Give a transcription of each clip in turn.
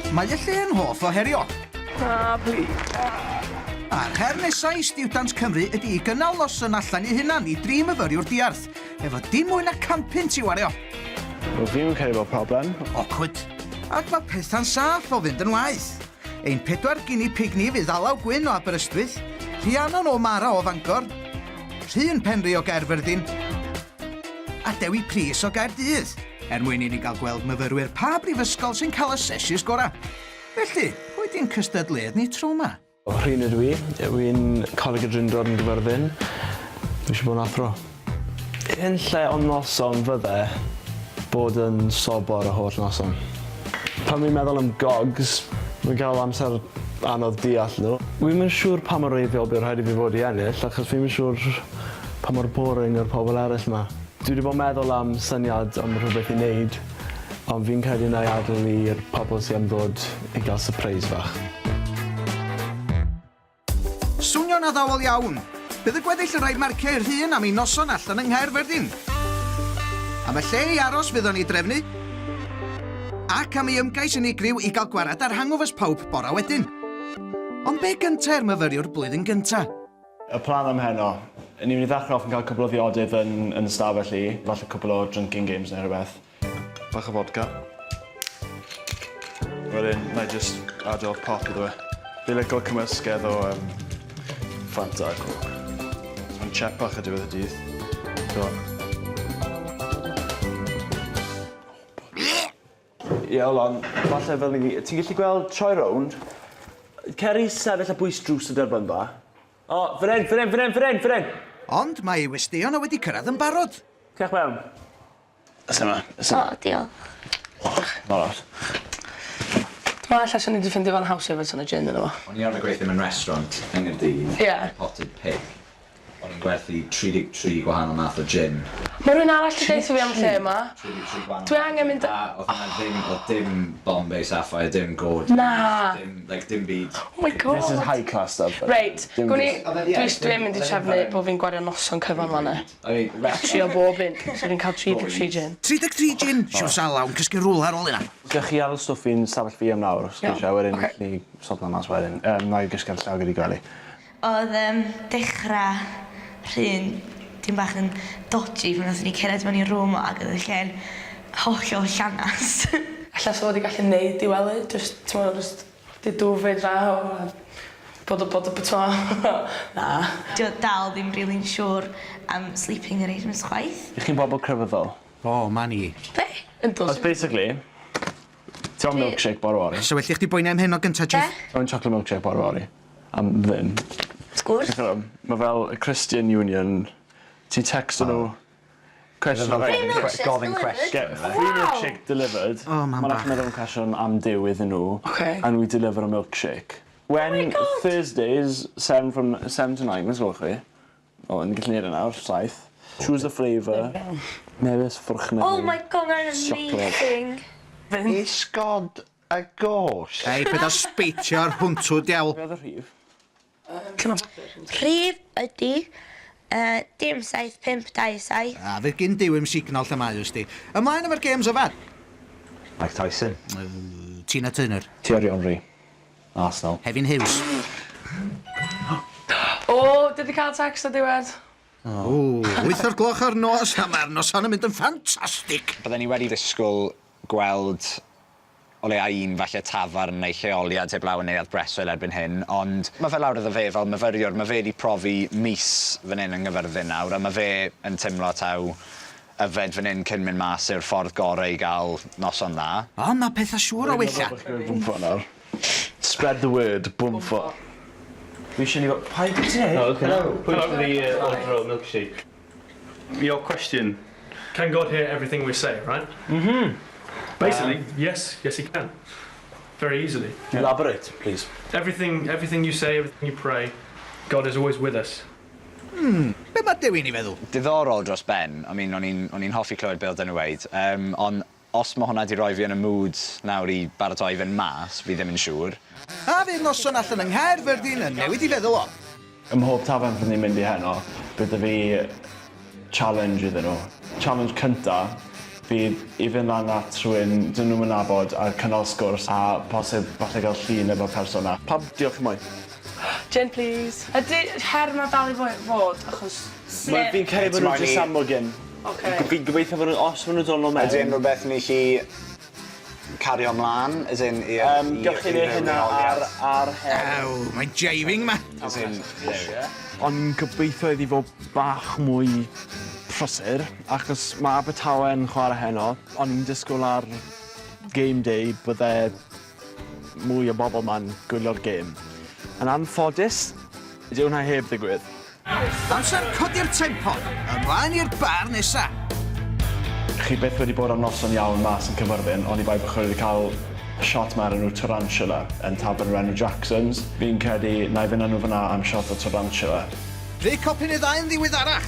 Mae y lle yn hoff o herio. Please. A'r her nesaf I stiwdant Cymru ydy I gynnal noson allan I hunan I 3 myfyriwr diarth, efo dim mwy na 100 I wario. Wel, fi'n cael bod problem. Awkward. Ac mae pethau'n saff o fynd yn waith. Ein 4 guinea pig ni fydd Alaw Gwyn o Aberystwyth, Rhiannon o Mara o Fangor, Rhyn Penri o Caerfyrddin, a Dewi Pris o Gaerdydd, mwyn I ni gael gweld myfyrwyr pa brifysgol sy'n cael y sesiys gorau. Felly, pwy di'n cystadledd ni tro yma? Rhyn ydw I. Wy'n coleg y Drindod yn Nghaerfyrddin. Dwi eisiau bod yn athro. Un lle o noson fydde bod yn sobor y holl noson. Pan fi'n meddwl am gogs, mae'n cael amser anodd deall nhw. Wy'n mynd siŵr pa mor reiddiol bydd rhaid I fi fod I ennill, achos fi'n mynd siŵr pa mor boring yw'r pobl eraill yma. Dwi wedi bod yn meddwl am syniad am rhywbeth I wneud, ond fi'n credu na I adael i'r pobl sy'n am ddod I gael surprise fach. Swnio'n addawol iawn. Bydd y gweddill yn rhaid marcio i'r hun am ei noson allan yng Nghaerfyrddin. Am y lle I aros fyddwn I drefnu, ac am ei ymgais yn igryw I gael gwarad ar hangovers pawb bora wedyn. Ond be gynta'r myfyriwr blwyddyn gynta? Y plan am heno, ni'n mynd I ddechrau off yn cael cwbl o ddiodydd yn ystafell I, falle cwbl o drinking games neu rhywbeth. Bach o vodka. Wedyn, na I just adio pop iddo fe. Fi'n licio cymysgedd o Fanta a Coke. Mae'n chep bach a diwedd y dydd. Go on. Ie, Allan, falle fel ni... Ti'n gallu gweld troi rownd? Ceri sefyll a bwys drws y derbyn ba? O, fan hyn! Ond mae ei westeion wedi cyrraedd yn barod. Cech mewn. Ys yma. O, diolch. Marad. Dwi'n meddwl allan ni wedi ffindio fan haws efo ton o gin yn efo. O'n I arfer gweithio mewn restaurant yng Nghaerdydd. Ie. Potted pig. O'n i'n gwerthu 33 gwahanol math o gin. Mae rhywun arall wedi deud fi am lle yma. 33 gwahanol. Dwi angen mynd... A oedd hwnna dim Bombay Sapphire, dim gold. Na. Dim byd. Oh my god. This is high class stuff. Reit, dwi'n mynd I trefnu bod fi'n gwario noson cyfan fanna. A trio bob un, so fi'n cael 33 gin. 33 gin, siwr salawn, cysgu rŵl ar ôl yna. Gwych chi ar y stwff fi'n safell fi am nawr, os gysio, wedyn ni sodla mas wedyn. Na I gysgu'r llaw gyda'i gwely. Oedd dechrau Rhyn dim bach yn dodgy pan oedd ni cyrraedd mewn I rŵm o ac oedd y lle'n holl o llanas. Alla so wedi gallu neud I wely, just di dwfyd draw a bod y bwto. Na. Dio dal ddim rili'n siŵr am sleeping arrangements chwaith. Ych chi'n bobl crefyddol? O, man I. Be? Yndws. Os basically, ti'n milkshake bore wari. So welly chdi boeni am hyn o gynta, Jeff? O'n chocolate milkshake bore wari. Am ddim. Sgwrs? Mae fel y Christian Union, ti'n text nhw cwestiwn Gofyn cwestiwn. Get free milkshake delivered. Oh, man Mae'n bach. meddwl yn cwestiwn am dyw iddyn nhw. Okay. And we deliver a milkshake. When Thursdays, 7 to 9, mae'n gwybod chi? O, yn gallu neud yna, 7. Choose the flavour. Mewis, ffwrchne. Oh my god, that's amazing. Isgod y gos. Ei, beth o sbeitio ar hwntw diawl. Be oedd y rhif? Rhif ydi dim 7-5-2-7. A fydd gyn diwym signal lle mae ysdi. Ymlaen efo'r games o fad. Mike Tyson. Tina Turner. Thierry Henry. Arsenal. Hefin Hughes. O, dwi wedi cael text o diwedd. O, 8 o'r gloch ar nos, a mae'r noson yn mynd yn ffantastig. Bydden ni wedi ddisgwyl gweld o leia un falle tafarn neu lleoliad heblaw yn neuadd breswyl erbyn hyn, ond mae fe lawr iddo fe fel myfyriwr, mae fe wedi profi mis fan hyn yng Nghaerfyrddin nawr, a mae fe yn teimlo taw yfed fan hyn cyn mynd mas i'r ffordd gorau I gael noson dda. O, mae pethau siŵr o weilla. Spread the word, bwmffo. We shouldn't have got pipe today. Oh, okay. Put up the order of milkshake. Your question. Can God hear everything we say, right? Mm-hmm. Basically, yes, he can. Very easily. Elaborate, please. Everything you say, everything you pray, God is always with us. Be mae Dewi ni feddwl? Diddorol dros ben, o'n i'n hoffi clywed beth yn y weid, ond os mae hwnna wedi rhoi fi yn y mood nawr I baratoi fe'n mas, fi ddim yn siŵr. A fydd noson allan yng Nghaerfyrddin yn newid I feddwl o. Ym mhob tafarn fydd ni'n mynd I heno, bydd fi challenge iddyn nhw. Challenge cynta bydd i fynd lan at rhywun dyn nhw'n nabod a cynnal sgwrs a posib falle gael llun efo'r person yna. Pam, diolch yn mwy. Gin, please. Ydy her mae dal i fod, achos... Fi'n cael bod nhw'n jyst amwgyn. Fi'n gobeithio bod nhw'n, os maen nhw'n dod nôl mewn. Ydy unrhyw beth ni chi cario ymlaen, as in... Gewch chi neu hynna ar her. Ew, mae'n jiving ma. As in... Ond gobeithio iddi fod bach mwy prysur, achos mae Abertawe yn chwarae heno, ond i'n disgwyl ar game day bydde mwy o bobl ma'n gwylio'r gêm. Yn anffodus, ydy hwnna heb ddigwydd. Amser codi'r tempo, ymlaen i'r bar nesa. Chi beth wedi bod am noson iawn mas yn Caerfyrddin, ond i bai bych chi wedi cael shot ma ar enw Tarantula yn tabl yr enw Jacksons. Fi'n credu na i fynd â nhw fyna am shot o Tarantula. Rhy copyn i ddau'n ddiweddarach.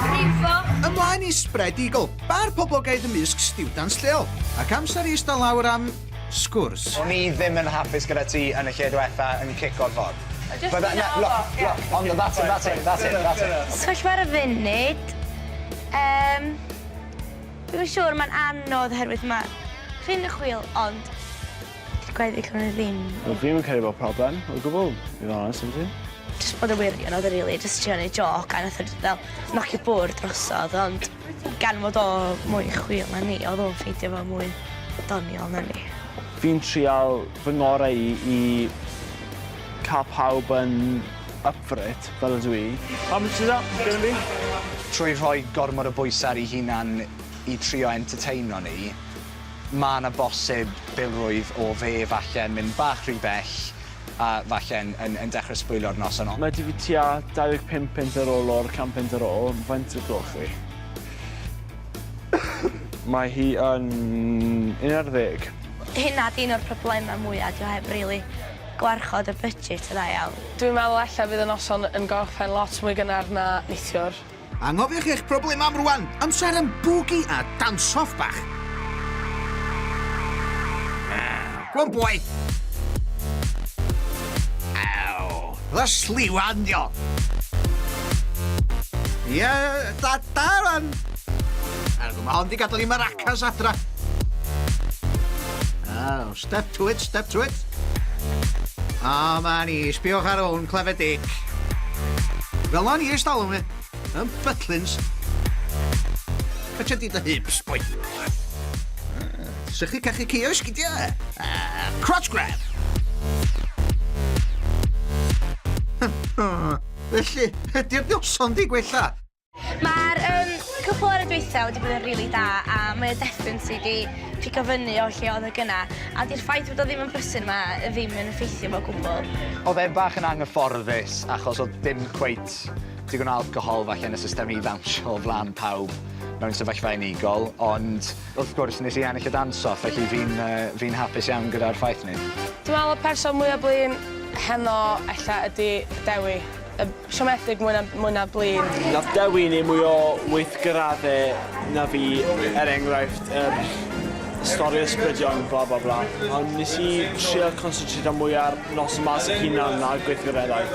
Rifo. Ymlaen i Spread Eagle, bar poblogaidd ymysg stiwdants lleol, ac amser i ista lawr am sgwrs. O'n i ddim yn hapus gyda ti yn y lle diwetha yn cico'r ffordd. Ond that's it. Sefyllfa ar y funud. Dwi'n siŵr mae'n anodd oherwydd mae rhywun y chwil, ond gweddill nhw ddim. Fi'n credu bod problem, o gwbl, i fod honest am ti. Just bod y wirion oedd y rili, just trio neud joc, a nath o fel nocio bwrdd drosodd, ond gan fod o mwy chwil na ni, oedd o'n ffeindio fo mwy doniol na ni. Fi'n trial fy ngorau i cael pawb yn up for it, fel ydw i. Pam sydd up, gyda fi? Trwy rhoi gormod o bwysau ar ei hunan i trio entertaino ni, mae yna bosib bilrwydd o fe falle yn mynd bach rhy bell a falle yn dechrau sbwylio'r noson. Mae di fi tua 25 pint ar ôl o'r 100 pint ar ôl, faint y gloch fi? Mae hi yn 11. Hynna di un o'r problemau mwyaf, dwi'n heb rili gwarchod y budget yna iawn. Dwi'n meddwl alla fydd y noson yn gorffen lot mwy gynnar na neithiwr. Angofiwch eich broblem am rwan, amser yn bwgi a dansoff bach. Go on, boy. Ew, the sliwan, dio. Ie, da rwan. Mae hon di gadael i maracas adra. Oh, step to it, step to it. O, ma ni, sbiwch ar hwn, clefer dick. Fel o'n i eistedd mi, yn butlins. Catcha di dy hips, boi. Sych chi cachu cio sgidio? Crotch grab. Felly, ydy'r noson di gwella? Mae'r cwpl ar y dweitha wedi bod yn rili da, a mae y definitely wedi pigo fyny o lle oedd y gyna. A di'r ffaith bod o ddim yn brysur yma ddim yn effeithio fo gwbl. Oedd e'n bach yn anghyfforddus achos oedd dim cweit digon o alcohol falle yn y system i ddawnsio o flan pawb mewn sefyllfa unigol, ond wrth gwrs nes i ennill y dansoff, felly fi'n hapus iawn gyda'r ffaith ni. Dwi'n meddwl y person mwyaf blin heno ella ydy Dewi. Y siomedig mwy na blin. Nath Dewi ni mwy o weithgaraddau na fi, enghraifft, stori ysbrydion, bla bla bla. Ond nes i trio concentrate mwy ar noson mas y hunan na gweithgareddau.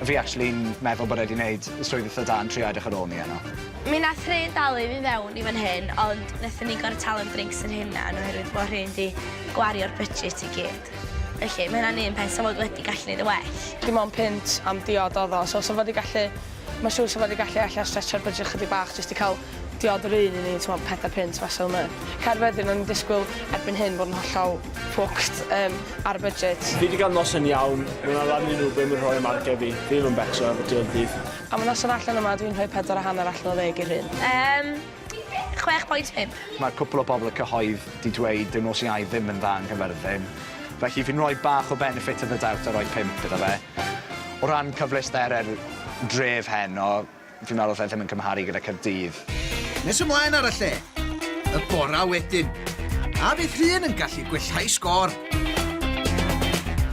Fi actually'n meddwl bod wedi wneud swydd eitha da yn trio edrych ar ôl ni yno. Mi nath rhain dalu fi fewn i fan hyn, ond nathon ni gorau talu am drinks yn hynna, oherwydd bod rhain di gwario'r budget i gyd. Felly, mae hynna'n un pen sa fod wedi gallu neud y well. Dim ond pint am diod oedd o, so sa fod i gallu... Mae siŵr sa fod i gallu allan stretcho'r budget chydig bach, jyst i cael diod yr un i ni, ti'n meddwl, 4 pint fesel yma. Caerfyrddin o'n disgwyl erbyn hyn bod yn hollol ffwct ar y budget. Fi wedi cael noson iawn, mae'n lan i nhw beth mae'n rhoi am argau fi. Fi ddim yn becso efo diod dydd. A mae noson allan yma, dwi'n rhoi 4.5 allan o 10 i'r hyn. 6.5. Mae cwpl o bobl y cyhoedd wedi dweud dyn nhw sy'n ai ddim yn dda yn Caerfyrddin. Felly fi'n rhoi bach o benefit of the doubt a rhoi 5 gyda fe. O ran cyfleusterau'r dref heno, fi'n meddwl fe ddim yn cymharu gyda Caerdydd. Nes ymlaen ar y lle, y bora wedyn. A fydd rhywun yn gallu gwellhau sgôr.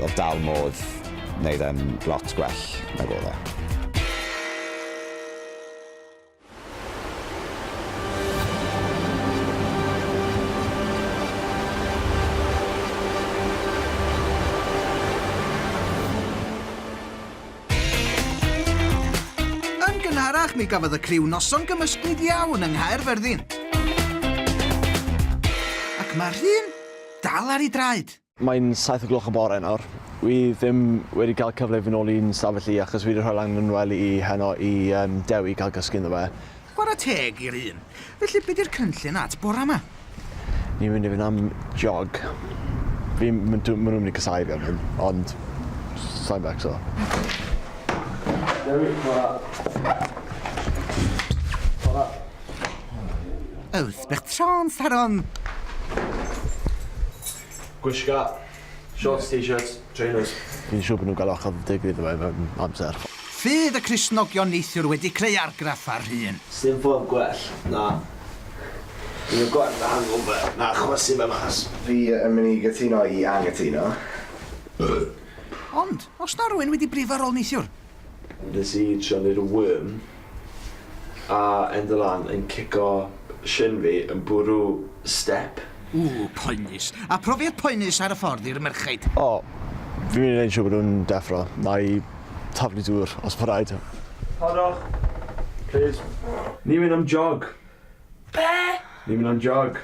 Oedd dal modd wneud e'n lot gwell nag oedd e. Yn gynharach mi gafodd y criw noson gymysglyd iawn yng Nghaerfyrddin. Ac mae'r Rhyn dal ar ei draed. Mae'n 7 o gloch y bore nawr. Wi ddim wedi cael cyfle i fynd nôl i'n stafell i achos wi wedi rhoi lan yn wely i heno i Dewi cael gysgu iddo fe. Chwarae teg i'r un. Felly beth yw'r cynllun at bore yma? Ni'n mynd i fynd am jog. Maen nhw'n mynd i casau fi am hyn, ond sa'n becso. Dewi, chwarae. Wrth bych trons taron. Gwisga, shorts, t-shirts, trainers. Fi'n siŵr bod nhw'n gael ochr digwydd iddo fe mewn amser. Fydd y Cristnogion neithiwr wedi creu argraff ar Rhyn. Sdim ffordd gwell, na. Fi'n gweld na hangover, na chwysu fe mas. Fi yn mynd i gytuno i anghytuno. Ond, os na rhywun wedi brifo ar ôl neithiwr? Nes i trio neud y worm a enda lan yn cico shin fi yn bwrw step. Poenus. A profiad poenus ar y ffordd i'r merchaid. O, fi'n mynd i wneud siŵr bod nhw'n deffro. Na i taflu dŵr os bod rhaid. Hodwch, please. Ni'n mynd am jog. Be? Ni'n mynd am jog.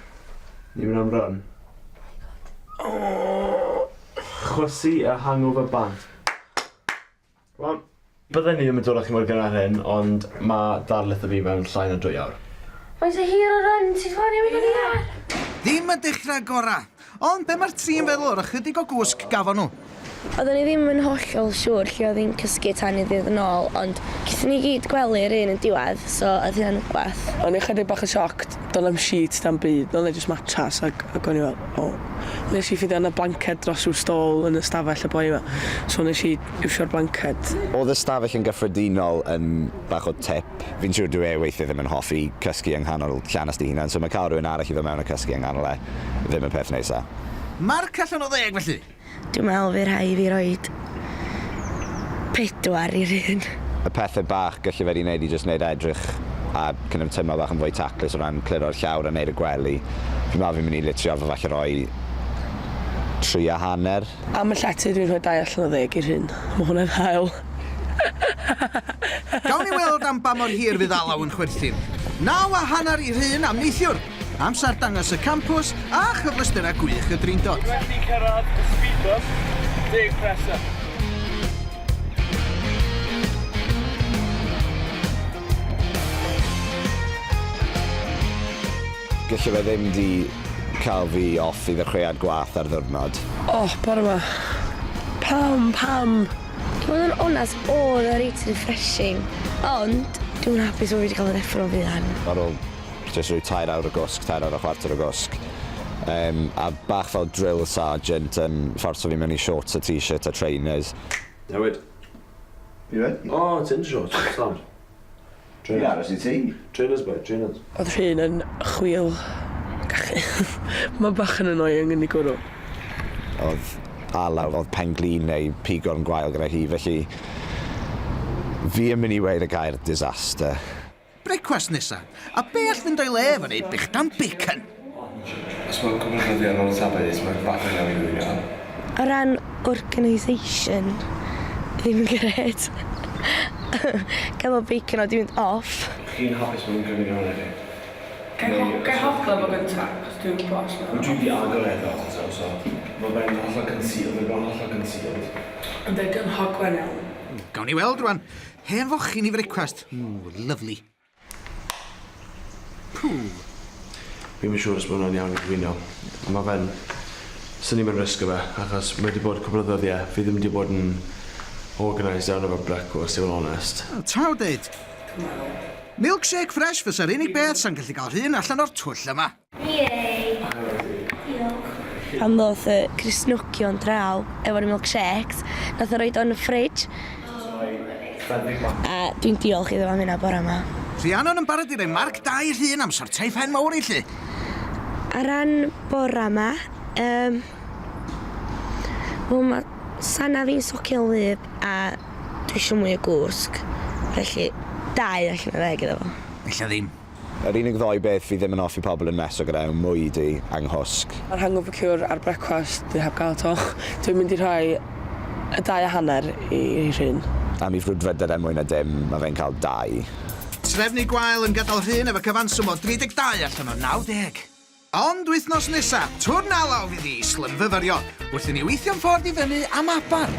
Ni'n mynd am run. Chwysu y hangover band. Rwan. Byddai ni ddim yn dod â chi mor gynnar hyn, ond mae darlith o fi mewn llai na 2 awr. Mae'n sy'n hir o rhan, ti'n ffordd i mynd i ar? Ddim y dechrau gorau. Ond be mae'r tri'n feddwl o'r ychydig o gwsg gafon nhw? Oeddwn i ddim yn hollol siŵr lle oedd hi'n cysgu tan i ddydd yn ôl, ond gyda ni gyd gwely'r un yn diwedd, so oedd hynna'n rhywbeth. O'n i chydig bach yn sioct, do'n am sheet dan byd, do'n i just matchas ac o'n i fel, o. Nes i ffiddio yn y blanced dros i'w stôl yn y stafell y boi yma, so nes i iwsio'r blanced. Oedd y stafell yn gyffredinol yn bach o tip. Fi'n siŵr dwi weithio ddim yn hoffi cysgu yng nghanol llanast i hunan, so mae cael rhywun arall i ddod mewn a cysgu yng nghanol ddim y peth nesa. Marc allan o 10 felly? Dwi'n meddwl fi rhai fi roed 4 i'r un. Y pethau bach gallu fe di wneud i jyst wneud edrych a cyn ymtymo bach yn fwy taclus o ran cliro'r llawr a wneud y gwely. Fi'n meddwl fi'n mynd i litrio fe falle roi 3.5. Am y llety dwi'n rhoi 2 allan o 10 i'r un. Mae hwnna'n hael. Gawn ni weld am ba mor hir fydd alaw yn chwerthin. 9.5 i'r un am neithiwr. Amser dangos y campws a chyfleusterau gwych y drindod. Wedi cyrraedd y speed bump, 10 pressure. Gallu fe ddim di cael fi off i ddechreuad gwaith ar ddiwrnod. Bore yma. Pam? Dwi'n yn onest oedd yr reit refreshing, ond dwi'n hapus o fi wedi cael yr effro fi dan. Ar ôl jyst rhoi 2 awr o gwsg, 2 awr o chwarter o gwsg. A bach fel drill sergeant yn fforso fi mewn i shorts a t-shirt a trainers. Newid. You ready? O, tin shorts, stand. Fi'n aros i ti. Trainers, boy, trainers. Oedd rhywun yn chwil gachu. Mae bach yn annoying yn ei gwrw. Oedd alaw, oedd penglin neu pigorn gwael gyda hi, felly fi yn mynd i weid y gair disaster. Brecwast nesa. A be all fynd o'i le efo ni bichdan bacon? Os mae'n cymryd ar ôl y tablet, mae'n bach yn iawn i ddwyn. O ran organisation, ddim yn gred. Gael o bacon o di mynd off. Chi'n hapus mae'n gymryd o'n edrych? Gai hoffla fo gyntaf, cos dwi'n gwybod os Mae'n dwi di agor edrych, so mae fe'n hollol concealed, mae'n bron hollol concealed. Yn dweud yn hogwen iawn. Gawn ni weld rwan. Hen fochyn i brecwast. Lyfli. Fi'n siŵr os mae hwnna'n iawn i gwyno. Mae fe'n sy'n ni'n mynd risgo fe, achos mae wedi bod cwbl o ddyddiau. Fi ddim wedi bod yn organised iawn efo brecwast, i fod yn honest. Taw deud. Milkshake fresh fysa'r unig beth sy'n gallu cael Rhyn allan o'r twll yma. Pan ddoth y Cristnogion draw efo'r milkshakes, nath o roed o'n y fridge. A dwi'n diolch iddo am hynna bore yma. Rhiannon yn barod i roi marc 2 i'r Rhyn am sortau ffen mawr i lle. Ar ran bore yma, mae sana fi'n socio'n lyb a dwi eisiau mwy o gwsg. Felly 2 allan o 10 iddo fo. Ella ddim. Yr unig ddoi beth fi ddim yn hoffi pobl yn meso gyda yw mwyd i anghwsg. Mae'r hangover cure ar brecwast, dwi heb gael to. Dwi'n mynd i rhoi y 2.5 i Rhyn. A mi frwdfryded mwy na dim, mae fe'n cael 2. trefnu gwael yn gadael rhywun efo cyfanswm o 32 allan o 90. Ond wythnos nesa, twrn alaw fydd i Slymfyfyrio, wrth i ni weithio'n ffordd i fyny am Abar.